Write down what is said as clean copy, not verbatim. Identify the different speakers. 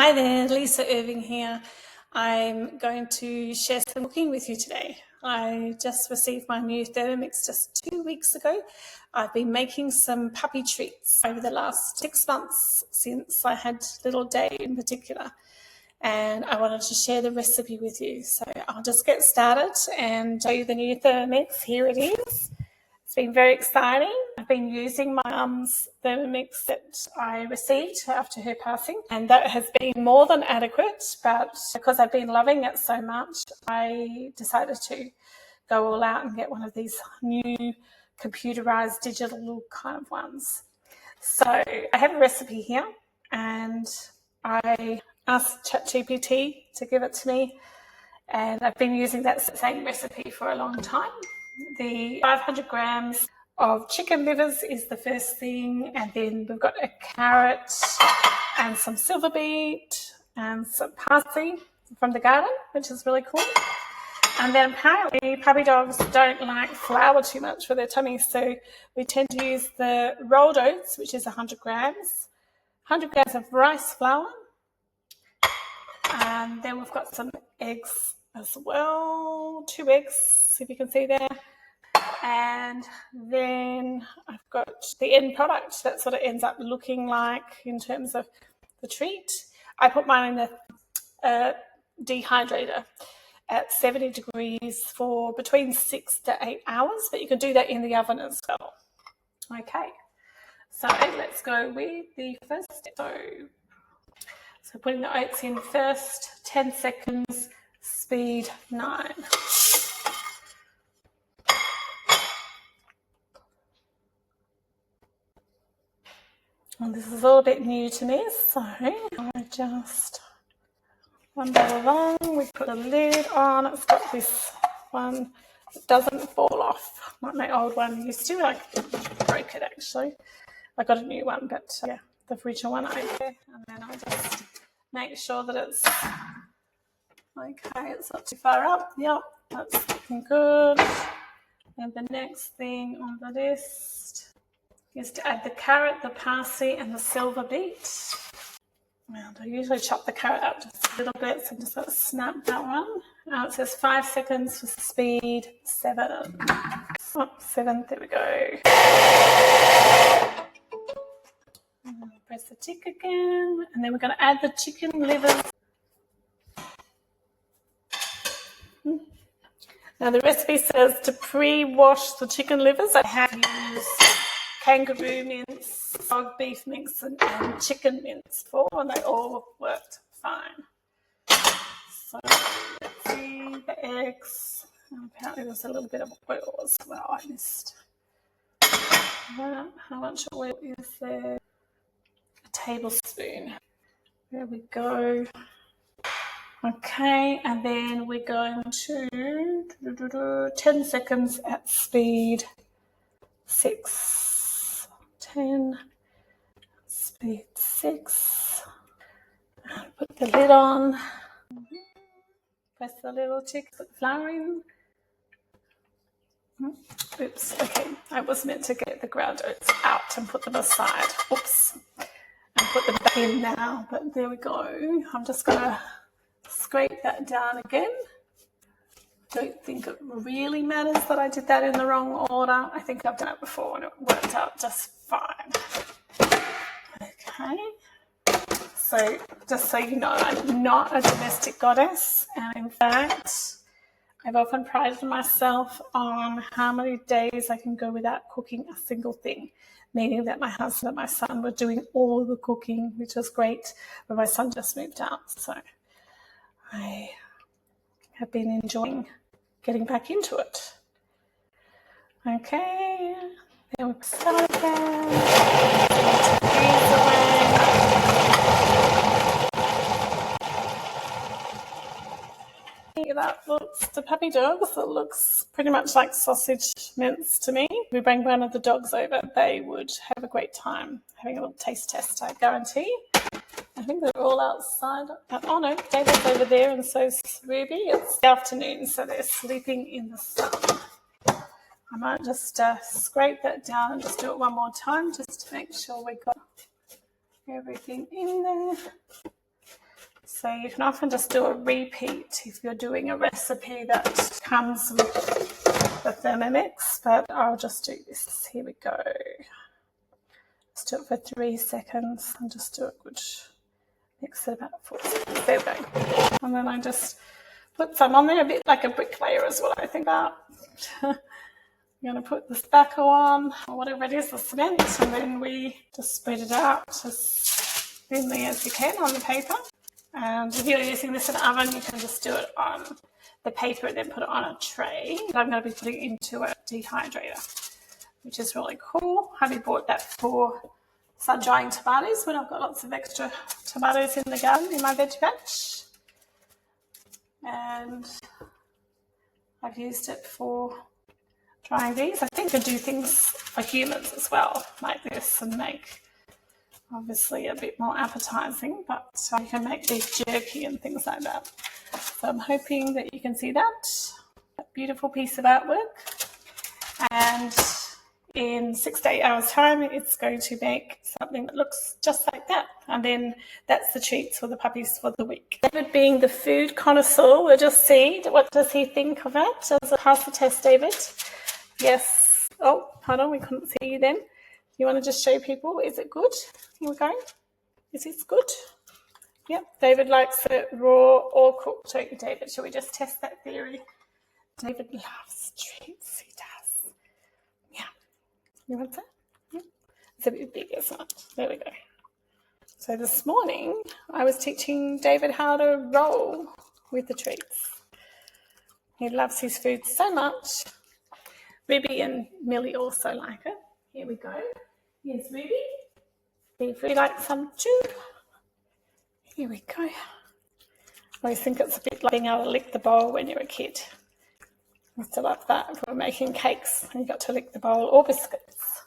Speaker 1: Hi there, Lisa Irving here. I'm going to share some cooking with you today. I just received my new Thermomix just 2 weeks ago. I've been making some puppy treats over the last 6 months since I had little Day in particular, and I wanted to share the recipe with you. So I'll just get started and show you the new Thermomix. Here it is. It's been very exciting. I've been using my mum's Thermomix that I received after her passing, and that has been more than adequate, but because I've been loving it so much, I decided to go all out and get one of these new computerized digital kind of ones. So I have a recipe here, and I asked ChatGPT to give it to me, and I've been using that same recipe for a long time. The 500 grams of chicken livers is the first thing, and then we've got a carrot and some silver beet and some parsley from the garden, which is really cool. And then apparently puppy dogs don't like flour too much for their tummies, so we tend to use the rolled oats, which is 100 grams of rice flour, and then we've got some eggs as well, 2 eggs, if you can see there. And then I've got the end product. That's what it ends up looking like in terms of the treat. I put mine in the dehydrator at 70 degrees for between 6 to 8 hours, but you can do that in the oven as well. Okay, so let's go with the first step. So putting the oats in first, 10 seconds, speed 9. And this is all a bit new to me, so I just one bottle along. We put a lid on. It's got this one that doesn't fall off, like my old one used to. I broke it actually. I got a new one, but yeah, the original one over there. And then I just make sure that it's okay. It's not too far up. Yep, that's looking good. And the next thing on the list is to add the carrot, the parsley, and the silver beet. And I usually chop the carrot up just a little bit, so I'm just going to snap that one. Now it says 5 seconds for speed 7. Oh, 7, there we go. And press the tick again, and then we're going to add the chicken livers. Now the recipe says to pre-wash the chicken livers. I have used kangaroo mince, dog beef mince, and chicken mince for, and they all worked fine. So let's see the eggs. Apparently there's a little bit of oil as well. I missed that. How much oil is there? A tablespoon. There we go. Okay, and then we're going to 10 seconds at speed 6. 10, speed 6. And put the lid on. Press the little tick, put the flour in. Oops, okay, I was meant to get the ground oats out and put them aside. Oops, and put them back in now, but there we go. I'm just going to scrape that down again. Don't think it really matters that I did that in the wrong order. I think I've done it before and it worked out just fine. Okay, so just so you know, I'm not a domestic goddess, and in fact I've often prided myself on how many days I can go without cooking a single thing, meaning that my husband and my son were doing all the cooking, which was great, but my son just moved out, so I have been enjoying getting back into it. Okay, then we'll start again. That looks, to puppy dogs, it looks pretty much like sausage mince to me. If we bring one of the dogs over, they would have a great time having a little taste test, I guarantee. I think they're all outside. Oh no, David's over there and so's Ruby. It's the afternoon, so they're sleeping in the sun. I might just scrape that down and just do it one more time just to make sure we got everything in there. So you can often just do a repeat if you're doing a recipe that comes with the Thermomix, but I'll just do this. Here we go. Let's do it for 3 seconds and just do a good mix it about 4 seconds. There we go. And then I just put some on there, a bit like a bricklayer is what I think about. I'm going to put the spackle on, or whatever it is, the cement, and then we just spread it out as thinly as you can on the paper. And if you're using this in an oven, you can just do it on the paper and then put it on a tray. I'm going to be putting it into a dehydrator, which is really cool. Hubby bought that for sun-drying tomatoes when I've got lots of extra tomatoes in the garden in my veg patch. And I've used it for drying these. I think I do things for humans as well, like this, and make obviously a bit more appetizing, but you can make beef jerky and things like that. So I'm hoping that you can see that beautiful piece of artwork. And in 6 to 8 hours time, it's going to make something that looks just like that. And then that's the treats for the puppies for the week. David, being the food connoisseur, we'll just see what does he think of it. Does it pass the test, David? Yes. Oh, hold on, we couldn't see you then. You want to just show people, is it good? Here we go. Is this good? Yep. David likes it raw or cooked, don't you, David? Shall we just test that theory? David loves treats. He does. Yeah. You want that? Yeah. It's a bit big, isn't it? There we go. So this morning, I was teaching David how to roll with the treats. He loves his food so much. Ruby and Millie also like it. Here we go. Here's Ruby. See if we like some too. Here we go. I always think it's a bit like being able to lick the bowl when you're a kid. I used to love that if we were making cakes and you got to lick the bowl, or biscuits.